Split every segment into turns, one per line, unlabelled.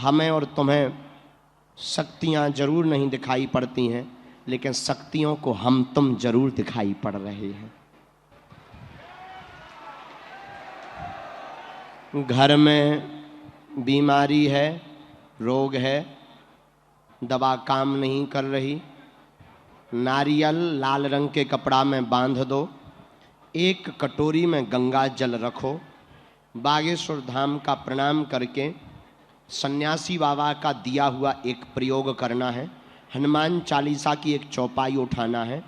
हमें और तुम्हें शक्तियां जरूर नहीं दिखाई पड़ती हैं, लेकिन शक्तियों को हम तुम जरूर दिखाई पड़ रहे हैं। घर में बीमारी है, रोग है, दवा काम नहीं कर रही, नारियल लाल रंग के कपड़ा में बांध दो, एक कटोरी में गंगा जल रखो, बागेश्वर धाम का प्रणाम करके सन्यासी बाबा का दिया हुआ एक प्रयोग करना है। हनुमान चालीसा की एक चौपाई उठाना है।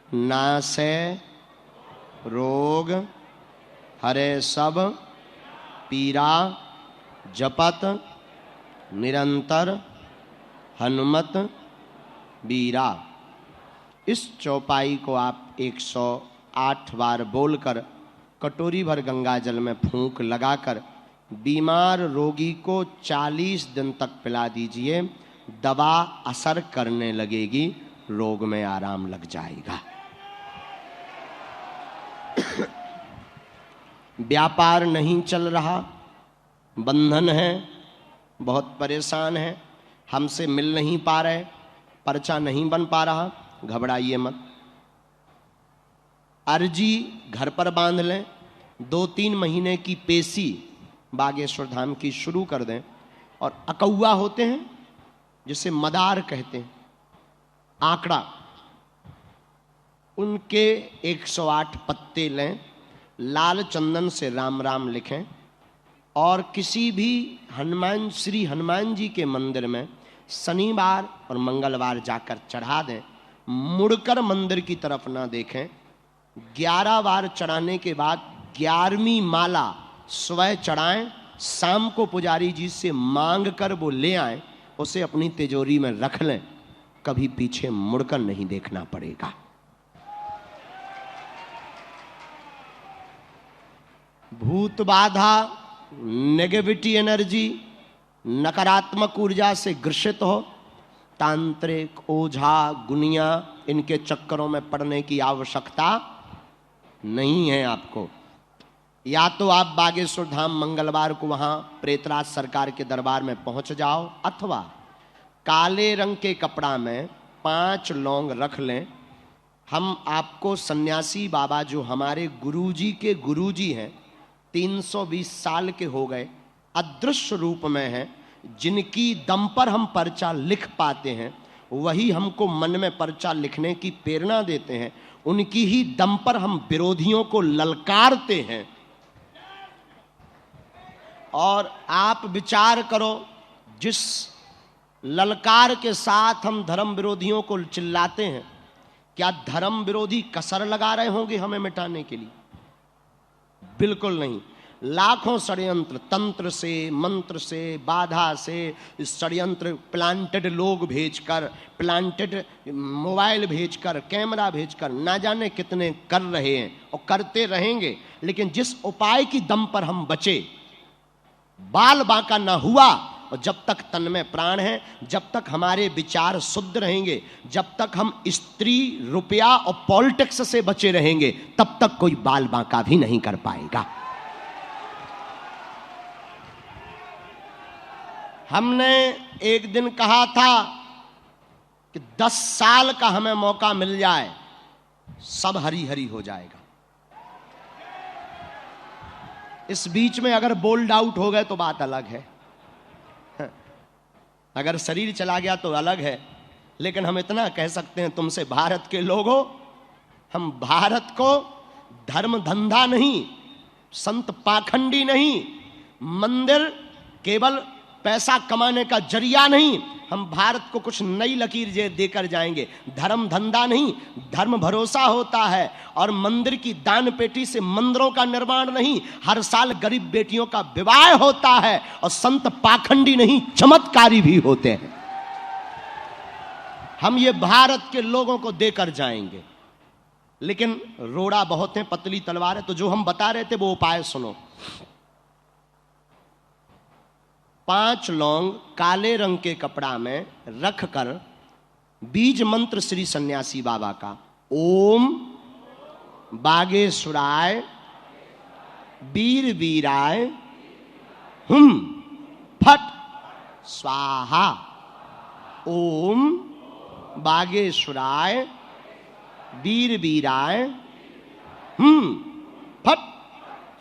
नासे रोग हरे सब पीरा जपत निरंतर हनुमत बीरा। इस चौपाई को आप 108 बार बोलकर कटोरी भर गंगा जल में फूंक लगाकर बीमार रोगी को 40 दिन तक पिला दीजिए। दवा असर करने लगेगी, रोग में आराम लग जाएगा। व्यापार नहीं चल रहा, बंधन है, बहुत परेशान है, हमसे मिल नहीं पा रहे, पर्चा नहीं बन पा रहा, घबराइए मत। अर्जी घर पर बांध लें, 2-3 महीने की पेशी बागेश्वर धाम की शुरू कर दें। और अकौआ होते हैं जिसे मदार कहते हैं, आंकड़ा, उनके 108 पत्ते लें, लाल चंदन से राम राम लिखें और किसी भी श्री हनुमान जी के मंदिर में शनिवार और मंगलवार जाकर चढ़ा दें। मुड़कर मंदिर की तरफ ना देखें। 11 बार चढ़ाने के बाद 11वीं माला स्वयं चढ़ाएं। शाम को पुजारी जी से मांग कर वो ले आए, उसे अपनी तिजोरी में रख लें, कभी पीछे मुड़कर नहीं देखना पड़ेगा। भूत बाधा, नेगेटिविटी एनर्जी, नकारात्मक ऊर्जा से ग्रसित हो, तांत्रिक, ओझा, गुनिया, इनके चक्करों में पड़ने की आवश्यकता नहीं है आपको। या तो आप बागेश्वर धाम मंगलवार को वहां प्रेतराज सरकार के दरबार में पहुंच जाओ, अथवा काले रंग के कपड़ा में 5 लौंग रख लें। हम आपको सन्यासी बाबा जो हमारे गुरुजी के गुरुजी हैं, 320 साल के हो गए, अदृश्य रूप में हैं, जिनकी दम पर हम पर्चा लिख पाते हैं, वही हमको मन में पर्चा लिखने की प्रेरणा देते हैं। उनकी ही दम पर हम विरोधियों को ललकारते हैं। और आप विचार करो, जिस ललकार के साथ हम धर्म विरोधियों को चिल्लाते हैं, क्या धर्म विरोधी कसर लगा रहे होंगे हमें मिटाने के लिए? बिल्कुल नहीं। लाखों षड्यंत्र, तंत्र से, मंत्र से, बाधा से, षड्यंत्र प्लांटेड लोग भेजकर, प्लांटेड मोबाइल भेजकर, कैमरा भेजकर, ना जाने कितने कर रहे हैं और करते रहेंगे। लेकिन जिस उपाय की दम पर हम बचे, बाल बांका ना हुआ, और जब तक तन में प्राण है, जब तक हमारे विचार शुद्ध रहेंगे, जब तक हम स्त्री, रुपया और पॉलिटिक्स से बचे रहेंगे, तब तक कोई बाल बांका भी नहीं कर पाएगा। हमने एक दिन कहा था कि 10 साल का हमें मौका मिल जाए, सब हरी हरी हो जाएगा। इस बीच में अगर बोल्ड आउट हो गए तो बात अलग है, अगर शरीर चला गया तो अलग है। लेकिन हम इतना कह सकते हैं तुमसे, भारत के लोगों, हम भारत को धर्म धंधा नहीं, संत पाखंडी नहीं, मंदिर केवल पैसा कमाने का जरिया नहीं, हम भारत को कुछ नई लकीर देकर जाएंगे। धर्म धंधा नहीं, धर्म भरोसा होता है। और मंदिर की दान पेटी से मंदिरों का निर्माण नहीं, हर साल गरीब बेटियों का विवाह होता है। और संत पाखंडी नहीं, चमत्कारी भी होते हैं। हम ये भारत के लोगों को देकर जाएंगे। लेकिन रोड़ा बहुत है, पतली तलवार है। तो जो हम बता रहे थे वो उपाय सुनो। 5 लौंग काले रंग के कपड़ा में रखकर बीज मंत्र श्री सन्यासी बाबा का, ओम बागेश्वराय वीर वीराय हुम फट स्वाहा। ओम बागेश्वराय वीर वीराय फट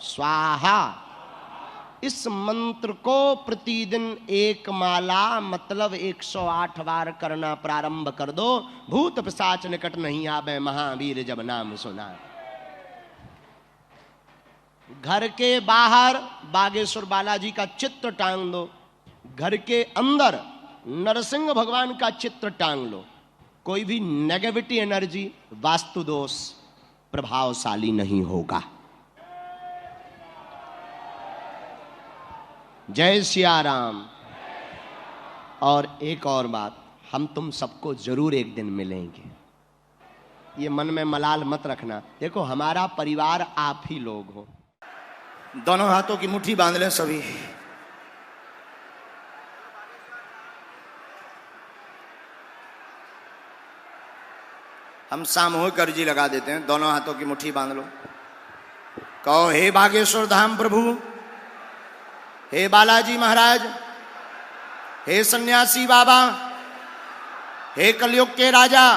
स्वाहा। इस मंत्र को प्रतिदिन एक माला मतलब 108 बार करना प्रारंभ कर दो। भूत पिशाच निकट नहीं आवे, महावीर जब नाम सुना। घर के बाहर बागेश्वर बालाजी का चित्र टांग दो, घर के अंदर नरसिंह भगवान का चित्र टांग लो। कोई भी नेगेटिविटी एनर्जी, वास्तु दोष प्रभावशाली नहीं होगा। जय सिया राम। और एक और बात, हम तुम सबको जरूर एक दिन मिलेंगे, ये मन में मलाल मत रखना। देखो हमारा परिवार आप ही लोग हो।
दोनों हाथों की मुट्ठी बांध लें सभी। हम सामूहिक अर्जी लगा देते हैं। दोनों हाथों की मुट्ठी बांध लो। कहो, हे बागेश्वर धाम प्रभु, हे बालाजी महाराज, हे सन्यासी बाबा, हे कलयुग के राजा,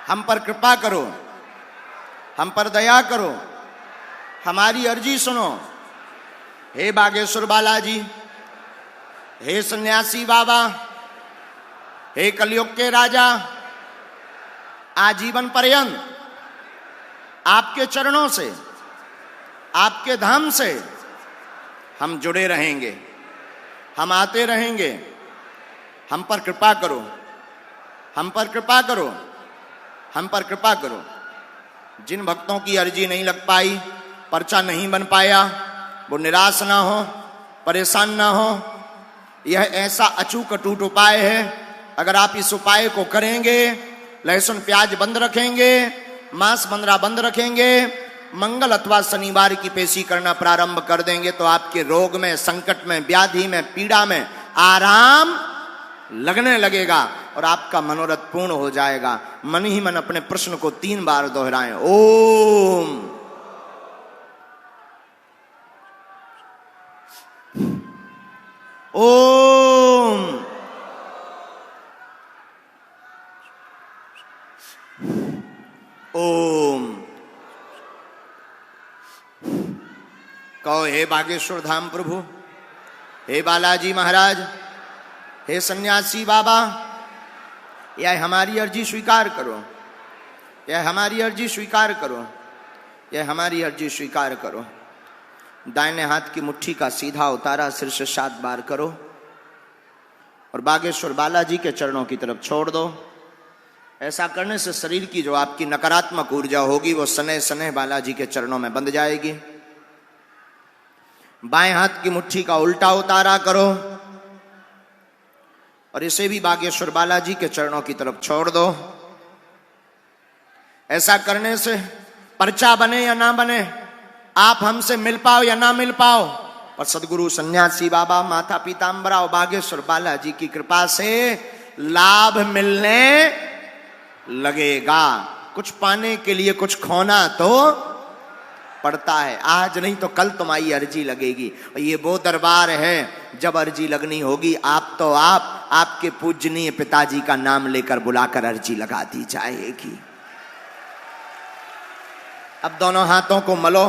हम पर कृपा करो, हम पर दया करो, हमारी अर्जी सुनो। हे बागेश्वर बालाजी, हे सन्यासी बाबा, हे कलयुग के राजा, आजीवन पर्यंत आपके चरणों से, आपके धाम से हम जुड़े रहेंगे, हम आते रहेंगे। हम पर कृपा करो, हम पर कृपा करो, हम पर कृपा करो। जिन भक्तों की अर्जी नहीं लग पाई, पर्चा नहीं बन पाया, वो निराश ना हो, परेशान ना हो। यह ऐसा अचूक अटूट उपाय है, अगर आप इस उपाय को करेंगे, लहसुन प्याज बंद रखेंगे, मांस बंदरा बंद रखेंगे, मंगल अथवा शनिवार की पेशी करना प्रारंभ कर देंगे, तो आपके रोग में, संकट में, व्याधि में, पीड़ा में आराम लगने लगेगा और आपका मनोरथ पूर्ण हो जाएगा। मन ही मन अपने प्रश्न को 3 बार दोहराएं। ओम ओम ओम। कहो, हे बागेश्वर धाम प्रभु, हे बालाजी महाराज, हे सन्यासी बाबा, यह हमारी अर्जी स्वीकार करो, यह हमारी अर्जी स्वीकार करो, यह हमारी अर्जी स्वीकार करो। दाहिने हाथ की मुट्ठी का सीधा उतारा सिर से 7 बार करो और बागेश्वर बालाजी के चरणों की तरफ छोड़ दो। ऐसा करने से शरीर की जो आपकी नकारात्मक ऊर्जा होगी वो सने सने बालाजी के चरणों में बंध जाएगी। बाएं हाथ की मुट्ठी का उल्टा उतारा करो और इसे भी बागेश्वर बालाजी के चरणों की तरफ छोड़ दो। ऐसा करने से पर्चा बने या ना बने, आप हमसे मिल पाओ या ना मिल पाओ, पर सदगुरु सन्यासी बाबा, माता पीताम्बरा और बागेश्वर बालाजी की कृपा से लाभ मिलने लगेगा। कुछ पाने के लिए कुछ खोना तो पड़ता है, आज नहीं तो कल तुम्हारी अर्जी लगेगी। और ये वो दरबार है, जब अर्जी लगनी होगी आप तो आपके पूजनीय पिताजी का नाम लेकर बुलाकर अर्जी लगा दी जाएगी। अब दोनों हाथों को मलो,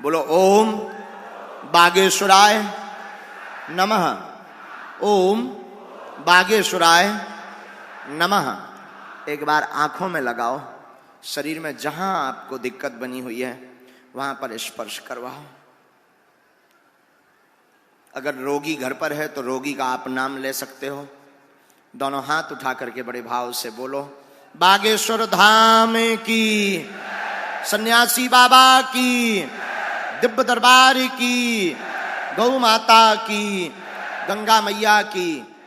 बोलो ओम बागेश्वराय नमः, ओम बागेश्वराय नमः। एक बार आंखों में लगाओ, शरीर में जहां आपको दिक्कत बनी हुई है वहां पर स्पर्श करवाओ। अगर रोगी घर पर है तो रोगी का आप नाम ले सकते हो। दोनों हाथ उठा करके बड़े भाव से बोलो, बागेश्वर धाम की, सन्यासी बाबा की, दिव्य दरबार की, गौ माता की, गंगा मैया की।